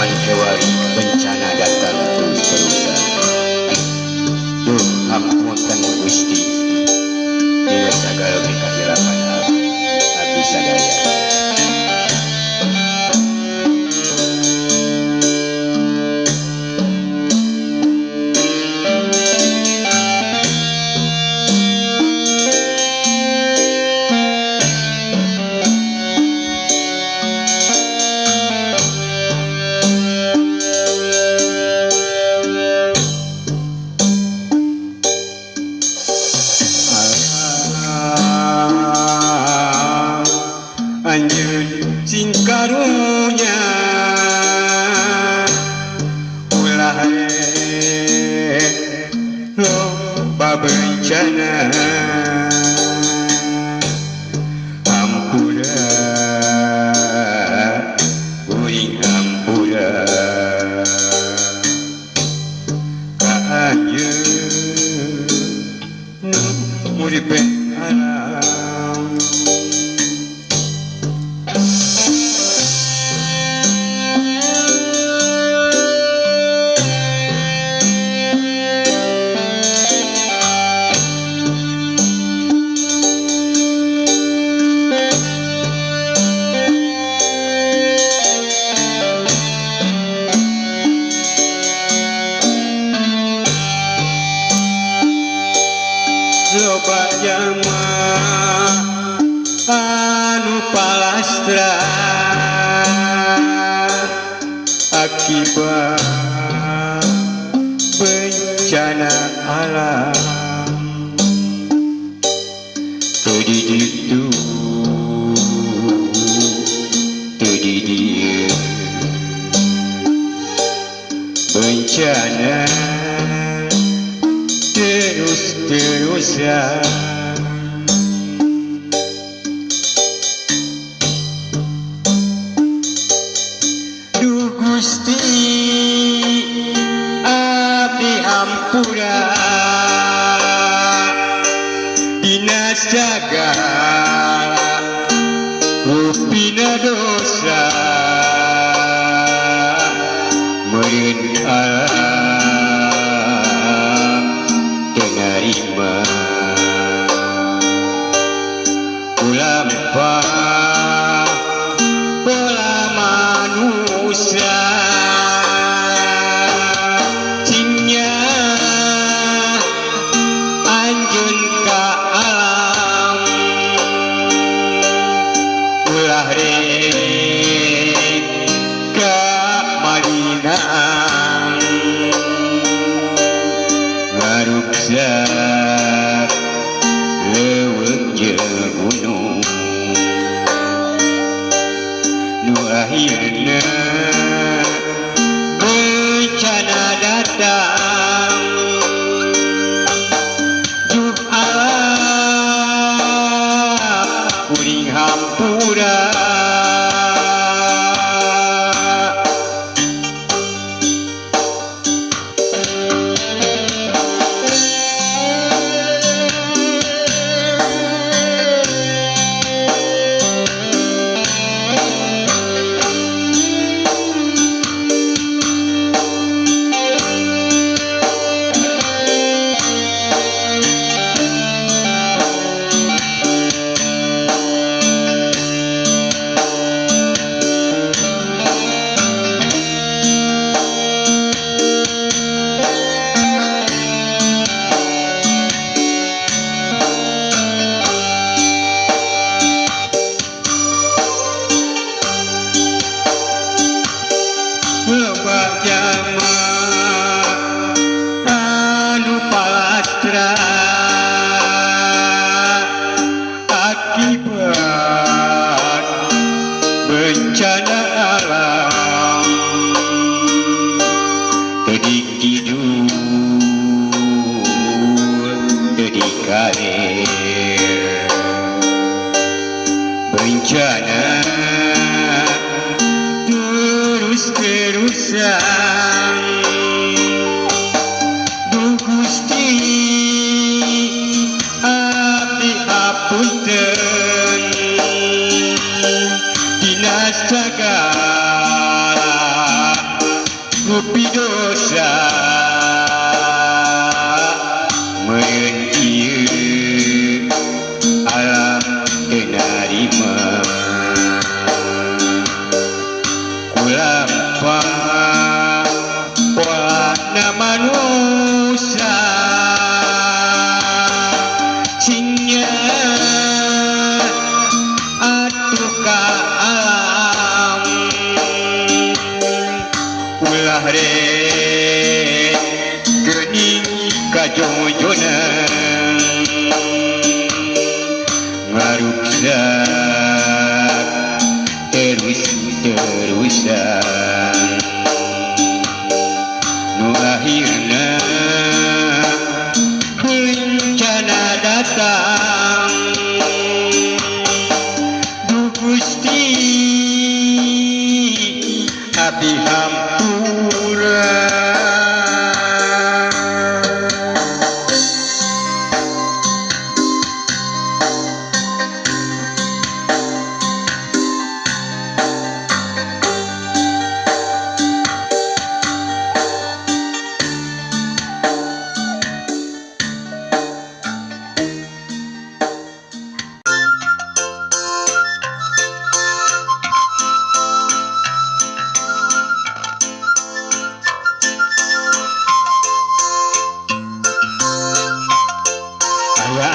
zaman kewari bencana datang terus-terusan. Duh ampunten Gusti, dina sagala kekahilapan abdi sadaya. Anjeun sing karunya ulah loba bencana, hampura uing hampura ka anjeun nu muripe alam. Loba jalma anu palastra akibat bencana alam. Teu di ditu teu di dieu bencana terus-terusan. Duh Gusti abdi hampura dina sagala rupina dosa, meureun alam terima ulampah pola manusia cingnya anjeun ka alam ulah rek ka malinaan ngaruksak leuweung jeung gunung nu akhirna bencana datang. Duh alam kuring hampura loba jalma anu palastra akibat bencana alam. Teu dikidul teu dikaler bencana terus-terusan. Duh Gusti abdi hapunten dina sagala ngaruksak terus-terusan nu akhirna bencana datang Du Gusti abdi hampura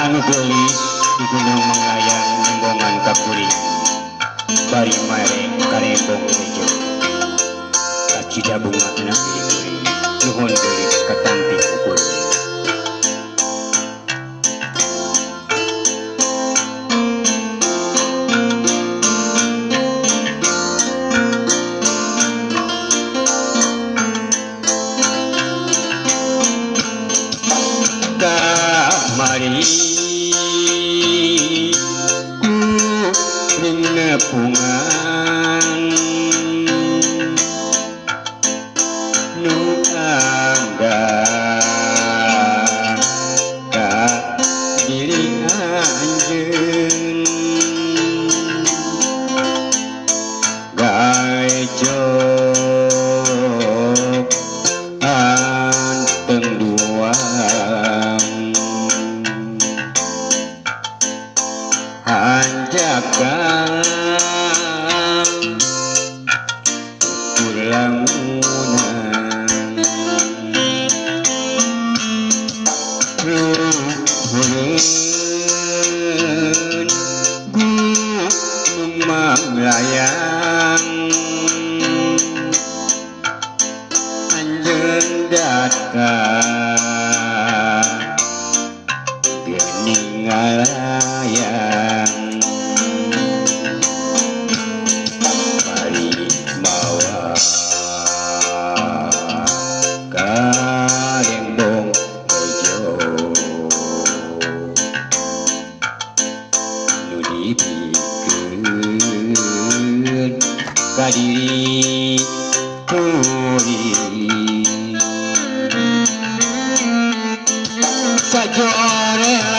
anu gelis di Gunung Mengayang Nembongan Kapuring bari mare karembong rejo kacida bunga anak piring nuhun gelis katampi pukul mari ku nepungan nu angga ka diri anjeun gawe jok anteng duang hanjakan lamunan ruhun gunung manglayang anjeun datang geuning ngalayang karembong rejo nu dipikeun ka diri kuring sajorelat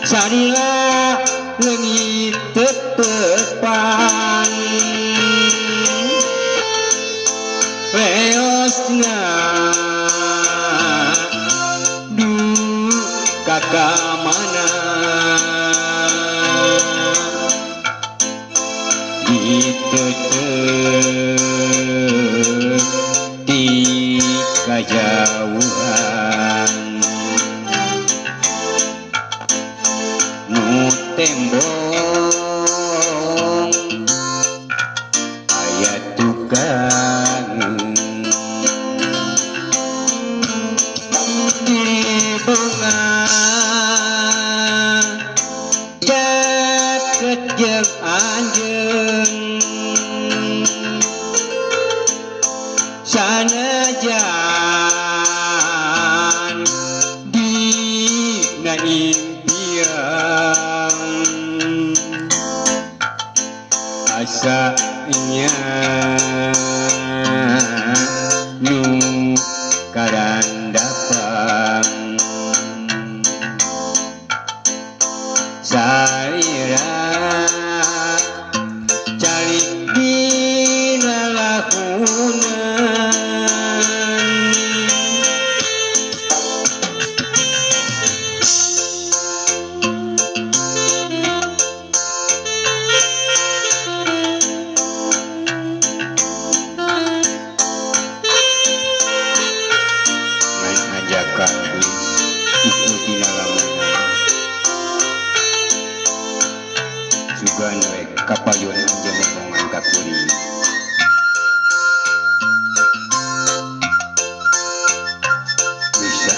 sarila leungit tetepan leosna du kakamana diteuteup di kajauhan nu tembong aya tukang bunga jaket jeung anjeun sanajan dina impian asanya nu karandapang saira calik dina lakunan ngajakan ikuti nalamunan sugan we kapayun jeung Nembongan Kapuring bisa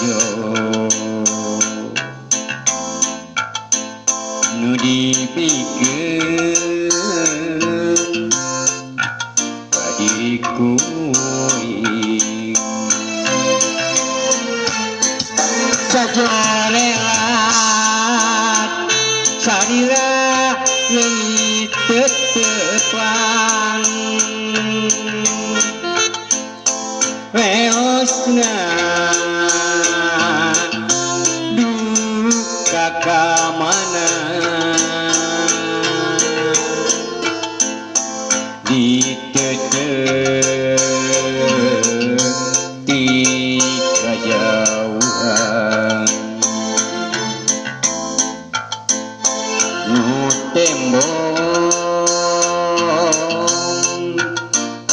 kula nu dipikeun ka diriku sajorelat sarira leungit tetepan weosna duka kamana diteuti kajauhan nu tembong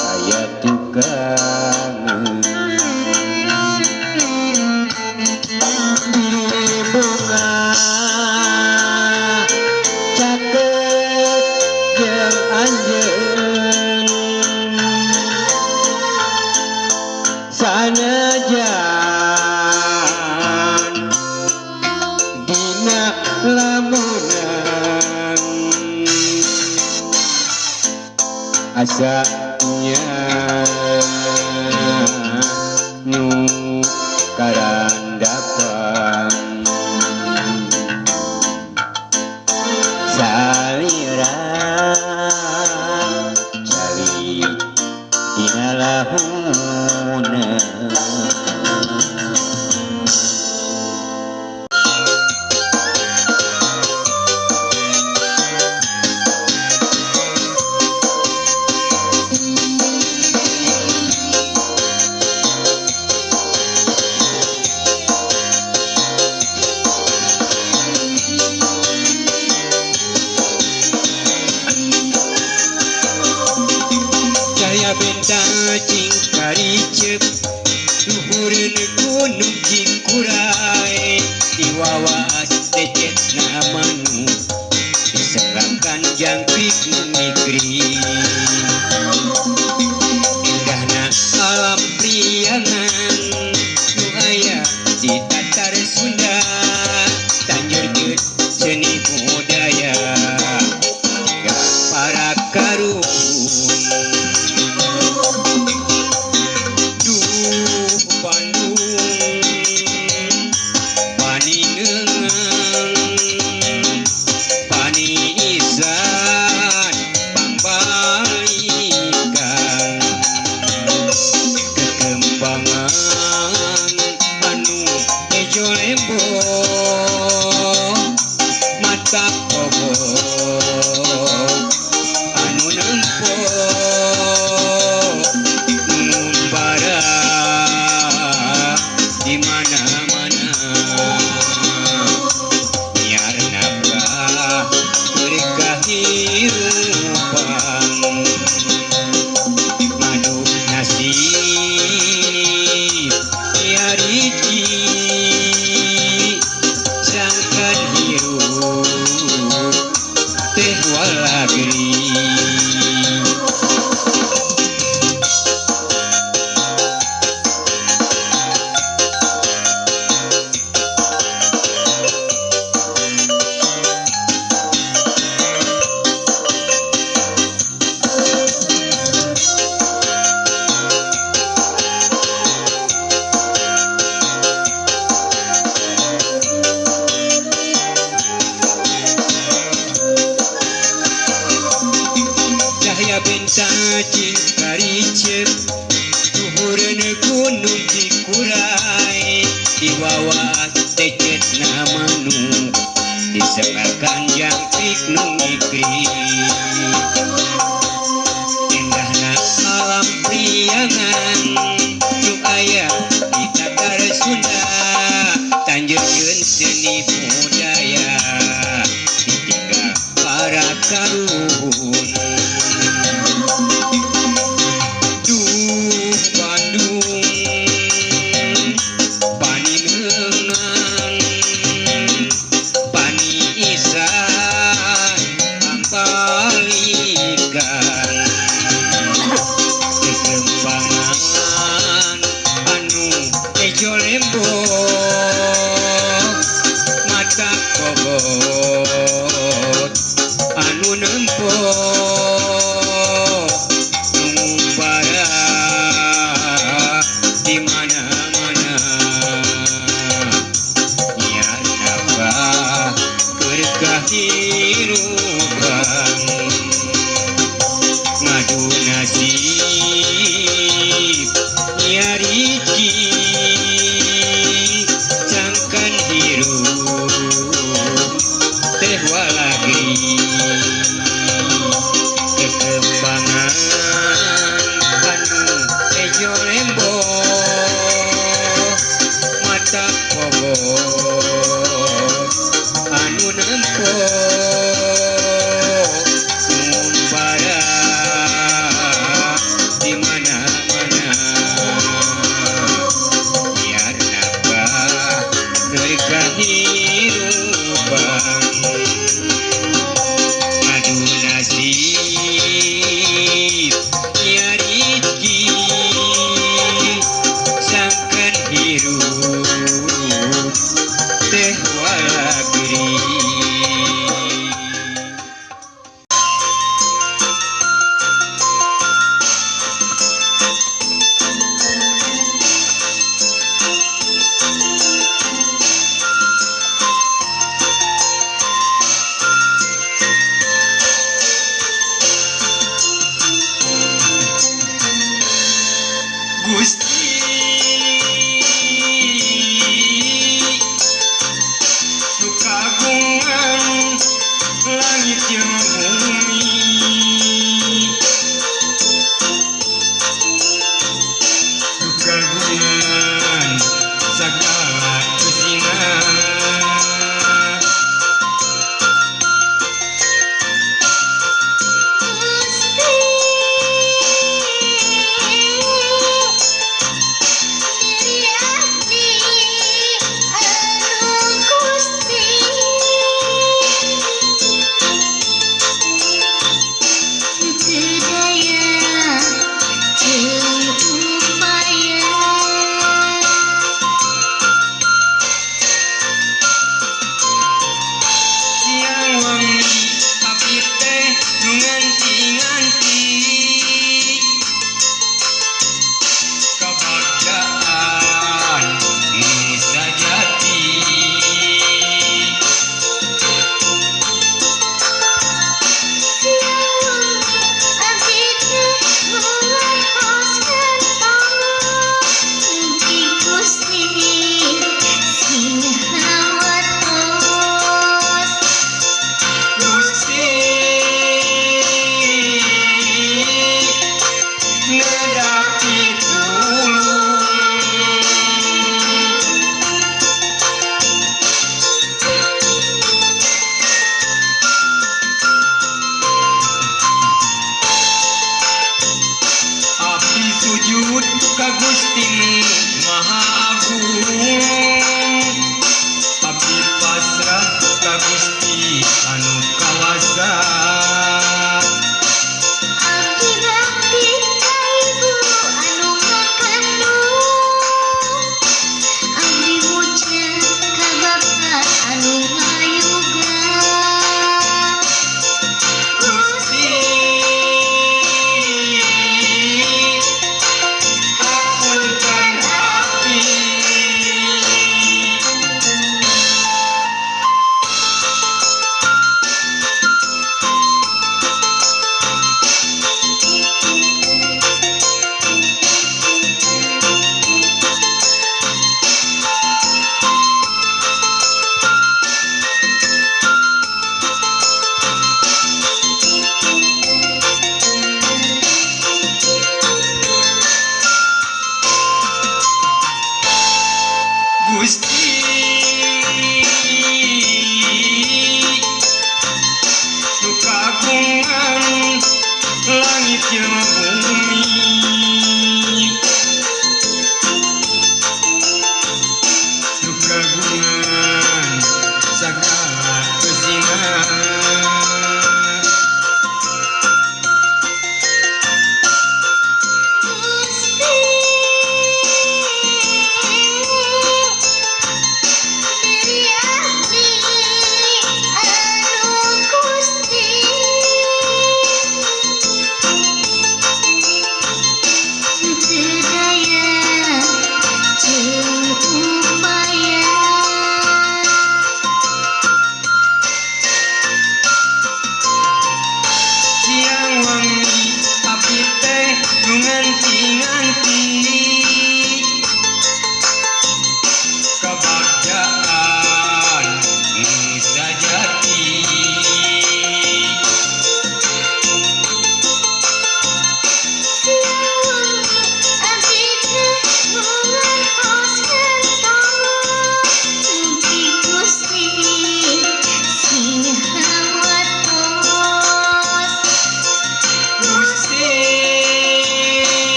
aya tukang bunga caket jeung anjeun sanajan dina lamunan asanya nu karandapan salira cali dina lahuna cahaya bentang cingkaricep luhureun gunung Cikuray diwawas decet namanu disenggakan jangkrik nu migri indahna alam priangan nu aya di Tatar Sunda tanjurkeun seni budaya ka para karuhun mata poho anu nempo ngumbara di mana-mana biar nafkah berkehidupan madu nasib ya riki sangkan hirup teh walagri bentang cingkaricep luhureun gunung Cikuray diwawas decet namanu disenggakan jangkrik nu migri indahna alam priangan nu aya di Tatar Sunda tanjurkeun seni budaya ditinggal para karuhun Pani isan pogo anu nempo umpara di mana-mana biar nabah dari kehidupan adu nasib ya rezeki sangkan hirup teh walagri. Gusti sukagungan langit yang bumi sukagungan segala kesinan sujud ka Gusti Maha Agung abdi pasrah ka Gusti anu kawasa abdi bakti ka Ibu anu ngakandung abdi muja ka Bapa anu ngayuga Gusti hapunten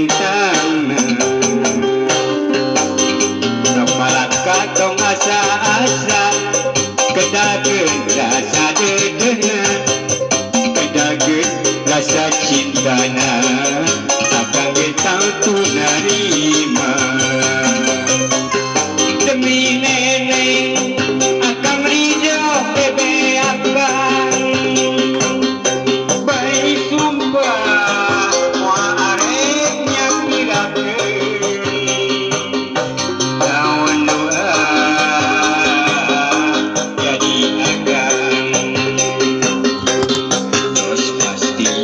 bentang kepala katong asa-asa kedagen rasa dedena kedagen rasa cintana akan kita tunarima demi neneng akan ridho bebe abang baik sumpah wa areknya pirakeun lawan doa jadi agang terus pasti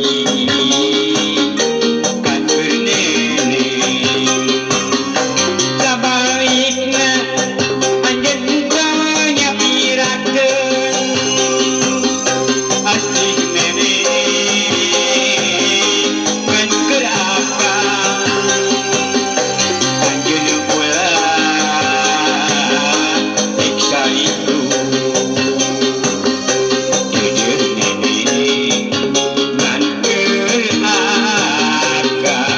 kan berneneng sabaikna anjeun tanya pirakeun asih neneng ngan keur akang anjeun ulah iksa itu jujur neneng ngan keur akang.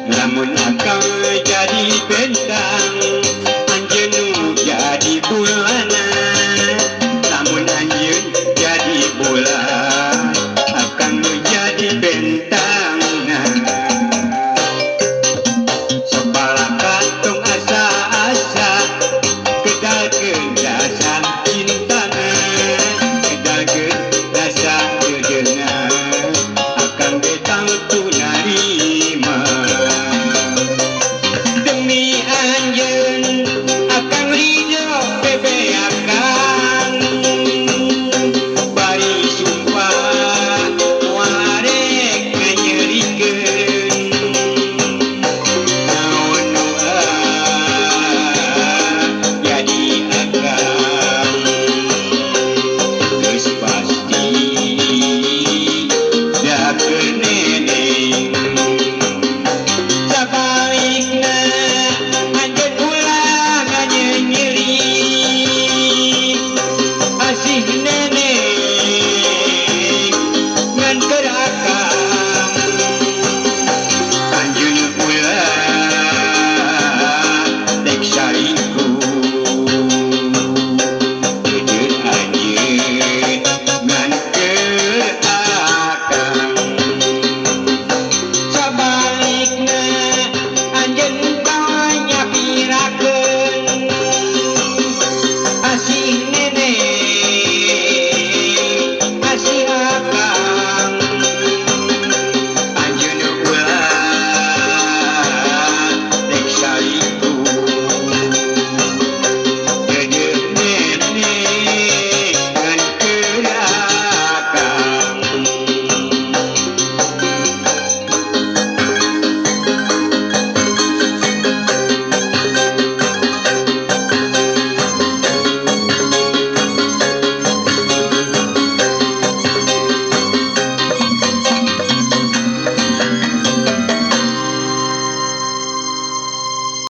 Lamun akang jadi bentang